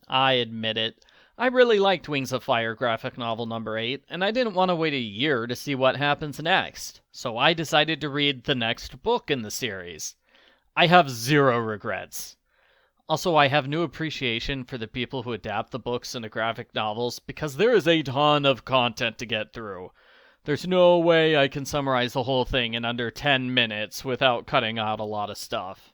I admit it. I really liked Wings of Fire graphic novel number 8, and I didn't want to wait a year to see what happens next, so I decided to read the next book in the series. I have zero regrets. Also, I have new appreciation for the people who adapt the books into graphic novels because there is a ton of content to get through. There's no way I can summarize the whole thing in under 10 minutes without cutting out a lot of stuff.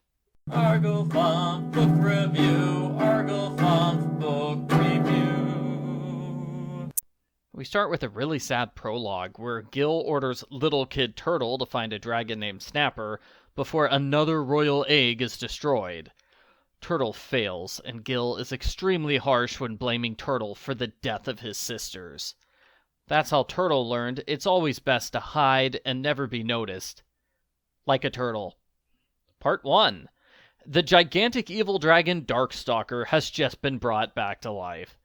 Arglefump Book Review, Arglefump Book Review. We start with a really sad prologue where Gil orders little kid Turtle to find a dragon named Snapper before another royal egg is destroyed. Turtle fails, and Gil is extremely harsh when blaming Turtle for the death of his sisters. That's how Turtle learned it's always best to hide and never be noticed. Like a turtle. Part 1. The gigantic evil dragon Darkstalker has just been brought back to life.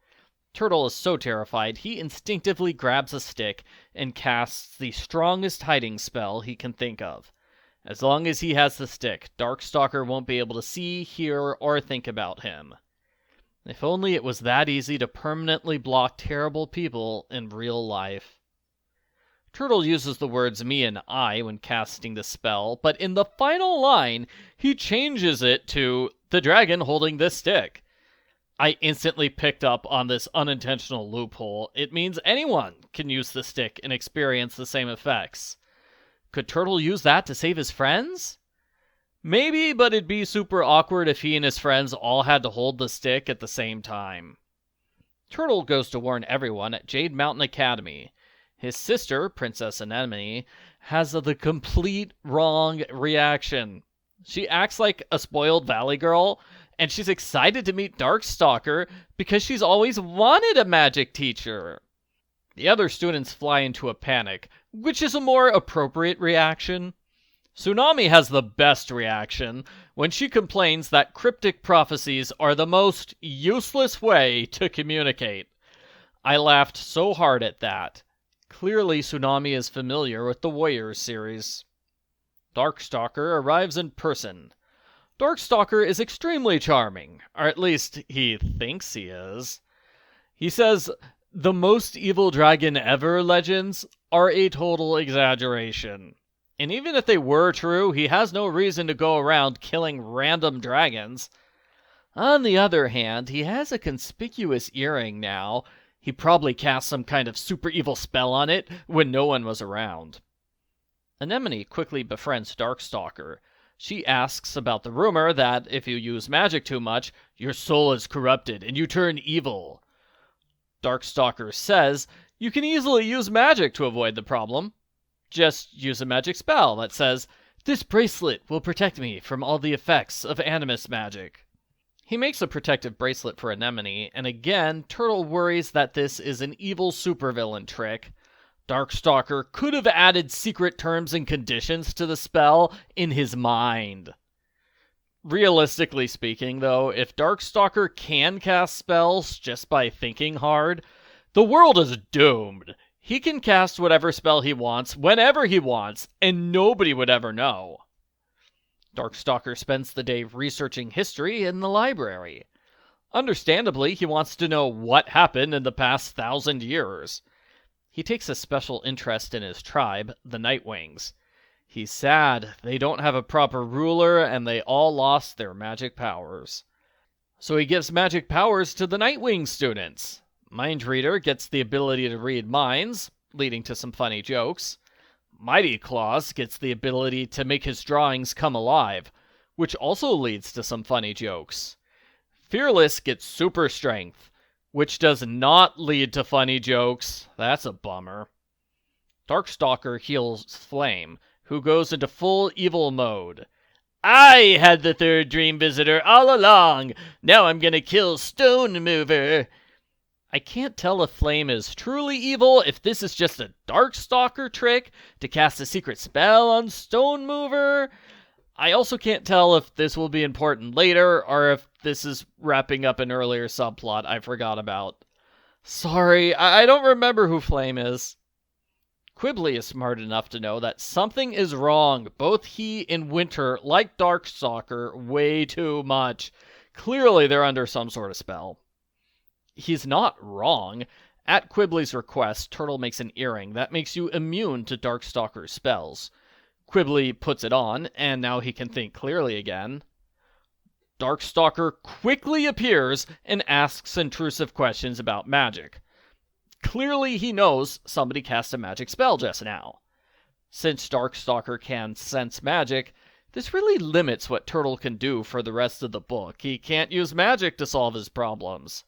Turtle is so terrified he instinctively grabs a stick and casts the strongest hiding spell he can think of. As long as he has the stick, Darkstalker won't be able to see, hear, or think about him. If only it was that easy to permanently block terrible people in real life. Turtle uses the words me and I when casting the spell, but in the final line, he changes it to the dragon holding this stick. I instantly picked up on this unintentional loophole. It means anyone can use the stick and experience the same effects. Could Turtle use that to save his friends? Maybe, but it'd be super awkward if he and his friends all had to hold the stick at the same time. Turtle goes to warn everyone at Jade Mountain Academy. His sister, Princess Anemone, has the complete wrong reaction. She acts like a spoiled valley girl, and she's excited to meet Darkstalker because she's always wanted a magic teacher. The other students fly into a panic, which is a more appropriate reaction. Tsunami has the best reaction when she complains that cryptic prophecies are the most useless way to communicate. I laughed so hard at that. Clearly, Tsunami is familiar with the Warriors series. Darkstalker arrives in person. Darkstalker is extremely charming, or at least he thinks he is. He says, "The most evil dragon ever legends are a total exaggeration." And even if they were true, he has no reason to go around killing random dragons. On the other hand, he has a conspicuous earring now. He probably cast some kind of super evil spell on it when no one was around. Anemone quickly befriends Darkstalker. She asks about the rumor that if you use magic too much, your soul is corrupted and you turn evil. Darkstalker says you can easily use magic to avoid the problem. Just use a magic spell that says, "This bracelet will protect me from all the effects of animus magic." He makes a protective bracelet for Anemone, and again, Turtle worries that this is an evil supervillain trick. Darkstalker could have added secret terms and conditions to the spell in his mind. Realistically speaking, though, if Darkstalker can cast spells just by thinking hard, the world is doomed. He can cast whatever spell he wants, whenever he wants, and nobody would ever know. Darkstalker spends the day researching history in the library. Understandably, he wants to know what happened in the past 1,000 years. He takes a special interest in his tribe, the Nightwings. He's sad they don't have a proper ruler and they all lost their magic powers. So he gives magic powers to the Nightwing students. Mindreader gets the ability to read minds, leading to some funny jokes. Mighty Claws gets the ability to make his drawings come alive, which also leads to some funny jokes. Fearless gets super strength, which does not lead to funny jokes. That's a bummer. Darkstalker heals Flame, who goes into full evil mode. "I had the third dream visitor all along. Now I'm gonna kill Stone Mover." I can't tell if Flame is truly evil, if this is just a Darkstalker trick to cast a secret spell on Stone Mover. I also can't tell if this will be important later, or if this is wrapping up an earlier subplot I forgot about. Sorry, I don't remember who Flame is. Quibbly is smart enough to know that something is wrong. Both he and Winter like Darkstalker way too much. Clearly they're under some sort of spell. he's not wrong. At Quibbly's request, Turtle makes an earring that makes you immune to Darkstalker's spells. Quibbly puts it on, and now he can think clearly again. Darkstalker quickly appears and asks intrusive questions about magic. Clearly he knows somebody cast a magic spell just now. Since Darkstalker can sense magic, this really limits what Turtle can do for the rest of the book. He can't use magic to solve his problems.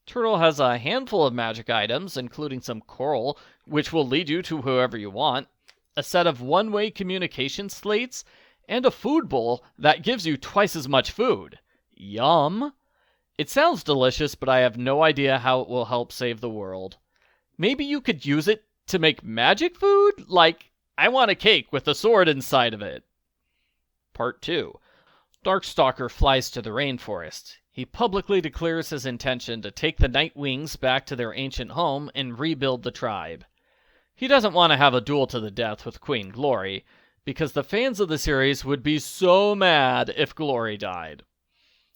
Turtle has a handful of magic items, including some coral, which will lead you to whoever you want, a set of one-way communication slates, and a food bowl that gives you twice as much food. Yum! It sounds delicious, but I have no idea how it will help save the world. Maybe you could use it to make magic food? Like, I want a cake with a sword inside of it. Part 2. Darkstalker flies to the rainforest. He publicly declares his intention to take the Nightwings back to their ancient home and rebuild the tribe. He doesn't want to have a duel to the death with Queen Glory, because the fans of the series would be so mad if Glory died.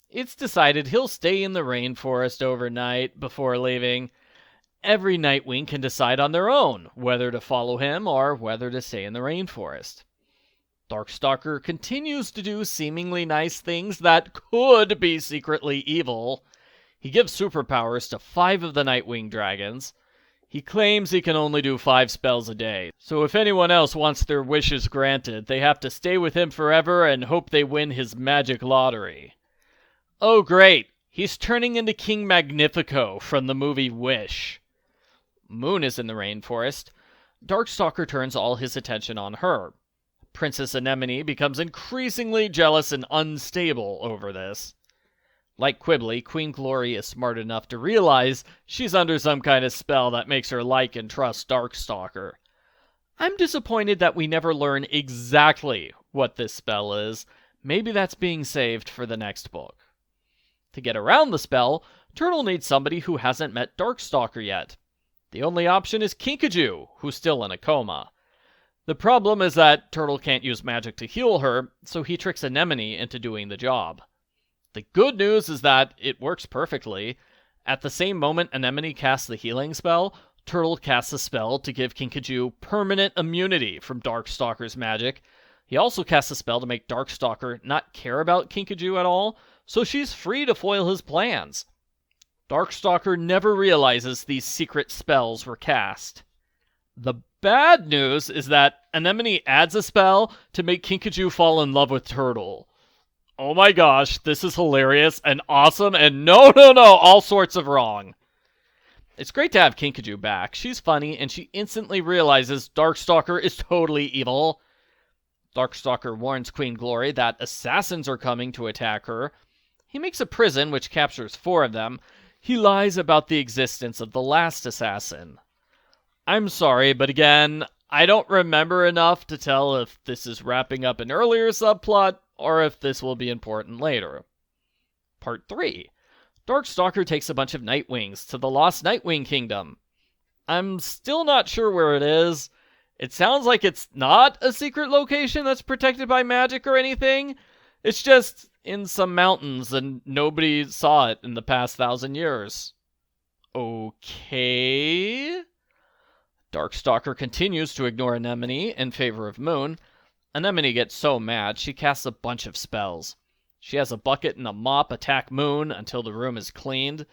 It's decided he'll stay in the rainforest overnight before leaving. Every Nightwing can decide on their own whether to follow him or whether to stay in the rainforest. Darkstalker continues to do seemingly nice things that could be secretly evil. He gives superpowers to 5 of the Nightwing dragons. He claims he can only do 5 spells a day, so if anyone else wants their wishes granted, they have to stay with him forever and hope they win his magic lottery. Oh great, he's turning into King Magnifico from the movie Wish. Moon is in the rainforest. Darkstalker turns all his attention on her. Princess Anemone becomes increasingly jealous and unstable over this. Like Quibbly, Queen Glory is smart enough to realize she's under some kind of spell that makes her like and trust Darkstalker. I'm disappointed that we never learn exactly what this spell is. Maybe that's being saved for the next book. To get around the spell, Turtle needs somebody who hasn't met Darkstalker yet. The only option is Kinkajou, who's still in a coma. The problem is that Turtle can't use magic to heal her, so he tricks Anemone into doing the job. The good news is that it works perfectly. At the same moment Anemone casts the healing spell, Turtle casts a spell to give Kinkajou permanent immunity from Darkstalker's magic. He also casts a spell to make Darkstalker not care about Kinkajou at all, so she's free to foil his plans. Darkstalker never realizes these secret spells were cast. The bad news is that Anemone adds a spell to make Kinkajou fall in love with Turtle. Oh my gosh, this is hilarious and awesome and no, all sorts of wrong. It's great to have Kinkajou back. She's funny and she instantly realizes Darkstalker is totally evil. Darkstalker warns Queen Glory that assassins are coming to attack her. He makes a prison which captures 4 of them. He lies about the existence of the last assassin. I'm sorry, but again, I don't remember enough to tell if this is wrapping up an earlier subplot or if this will be important later. Part 3. Darkstalker takes a bunch of Nightwings to the Lost Nightwing Kingdom. I'm still not sure where it is. It sounds like it's not a secret location that's protected by magic or anything. It's just in some mountains and nobody saw it in the past 1,000 years. Okay. Darkstalker continues to ignore Anemone in favor of Moon. Anemone gets so mad, she casts a bunch of spells. She has a bucket and a mop attack Moon until the room is cleaned.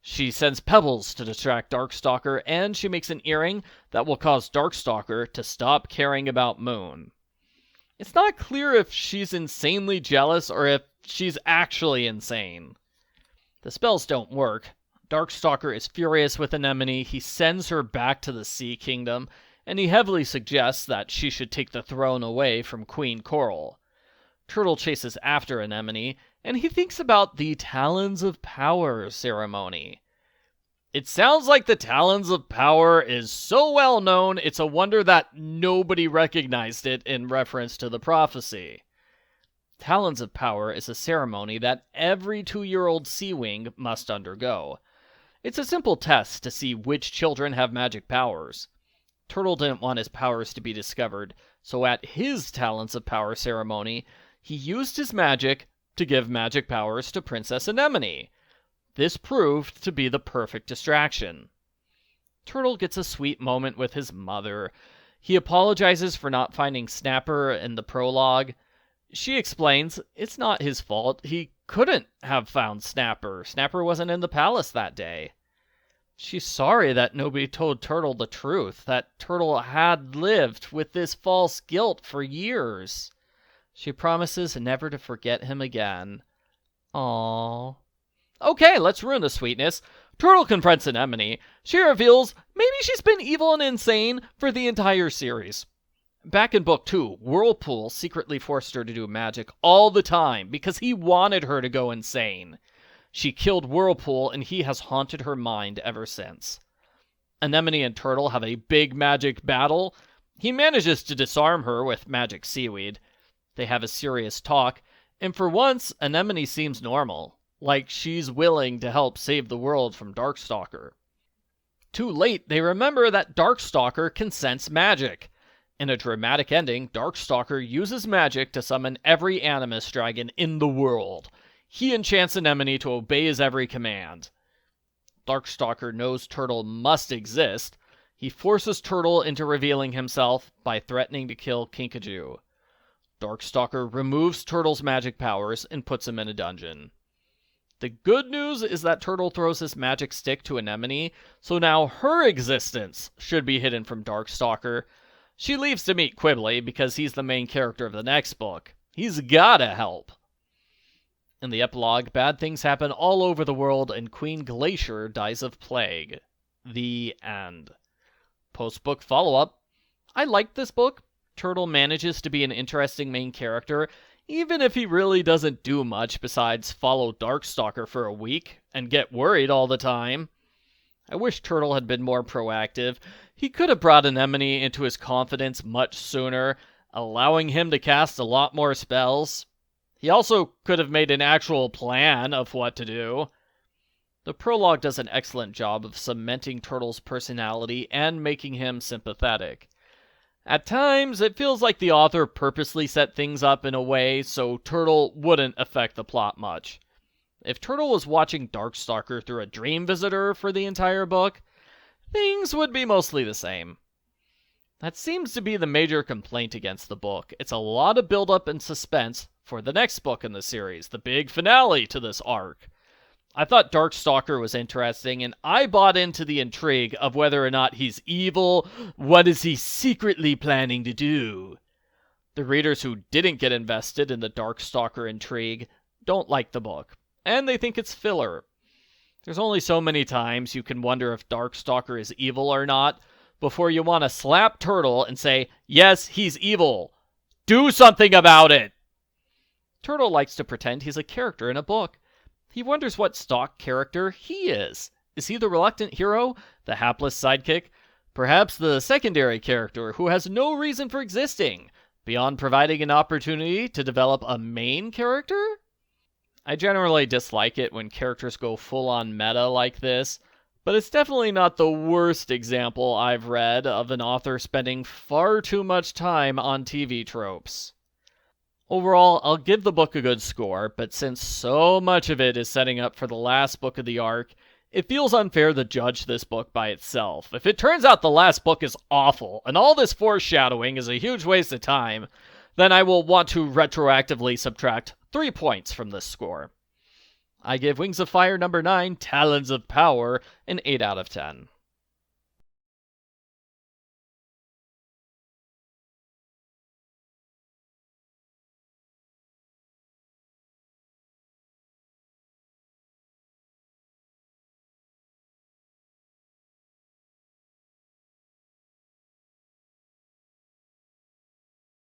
She sends pebbles to distract Darkstalker, and she makes an earring that will cause Darkstalker to stop caring about Moon. It's not clear if she's insanely jealous or if she's actually insane. The spells don't work. Darkstalker is furious with Anemone. He sends her back to the Sea Kingdom, and he heavily suggests that she should take the throne away from Queen Coral. Turtle chases after Anemone, and he thinks about the Talons of Power ceremony. It sounds like the Talons of Power is so well known, it's a wonder that nobody recognized it in reference to the prophecy. Talons of Power is a ceremony that every 2-year-old Sea-Wing must undergo. It's a simple test to see which children have magic powers. Turtle didn't want his powers to be discovered, so at his Talons of Power ceremony, he used his magic to give magic powers to Princess Anemone. This proved to be the perfect distraction. Turtle gets a sweet moment with his mother. He apologizes for not finding Snapper in the prologue. She explains it's not his fault. He couldn't have found Snapper. Snapper wasn't in the palace that day. She's sorry that nobody told Turtle the truth, that Turtle had lived with this false guilt for years. She promises never to forget him again. Aww. Okay, let's ruin the sweetness. Turtle confronts Anemone. She reveals maybe she's been evil and insane for the entire series. Back in book 2, Whirlpool secretly forced her to do magic all the time because he wanted her to go insane. She killed Whirlpool, and he has haunted her mind ever since. Anemone and Turtle have a big magic battle. He manages to disarm her with magic seaweed. They have a serious talk, and for once, Anemone seems normal, like she's willing to help save the world from Darkstalker. Too late, they remember that Darkstalker can sense magic. In a dramatic ending, Darkstalker uses magic to summon every Animus dragon in the world. He enchants Anemone to obey his every command. Darkstalker knows Turtle must exist. He forces Turtle into revealing himself by threatening to kill Kinkajou. Darkstalker removes Turtle's magic powers and puts him in a dungeon. The good news is that Turtle throws his magic stick to Anemone, so now her existence should be hidden from Darkstalker. She leaves to meet Quibbly because he's the main character of the next book. He's gotta help. In the epilogue, bad things happen all over the world and Queen Glacier dies of plague. The end. Post-book follow-up. I liked this book. Turtle manages to be an interesting main character, even if he really doesn't do much besides follow Darkstalker for a week and get worried all the time. I wish Turtle had been more proactive. He could have brought Anemone into his confidence much sooner, allowing him to cast a lot more spells. He also could have made an actual plan of what to do. The prologue does an excellent job of cementing Turtle's personality and making him sympathetic. At times, it feels like the author purposely set things up in a way so Turtle wouldn't affect the plot much. If Turtle was watching Darkstalker through a dream visitor for the entire book, things would be mostly the same. That seems to be the major complaint against the book. It's a lot of build-up and suspense for the next book in the series, the big finale to this arc. I thought Darkstalker was interesting, and I bought into the intrigue of whether or not he's evil. What is he secretly planning to do? The readers who didn't get invested in the Darkstalker intrigue don't like the book, and they think it's filler. There's only so many times you can wonder if Darkstalker is evil or not before you want to slap Turtle and say, yes, he's evil. Do something about it! Turtle likes to pretend he's a character in a book. He wonders what stock character he is. Is he the reluctant hero? The hapless sidekick? Perhaps the secondary character who has no reason for existing, beyond providing an opportunity to develop a main character? I generally dislike it when characters go full-on meta like this, but it's definitely not the worst example I've read of an author spending far too much time on TV tropes. Overall, I'll give the book a good score, but since so much of it is setting up for the last book of the arc, it feels unfair to judge this book by itself. If it turns out the last book is awful, and all this foreshadowing is a huge waste of time, then I will want to retroactively subtract 3 points from this score. I give Wings of Fire number 9, Talons of Power, an 8 out of 10.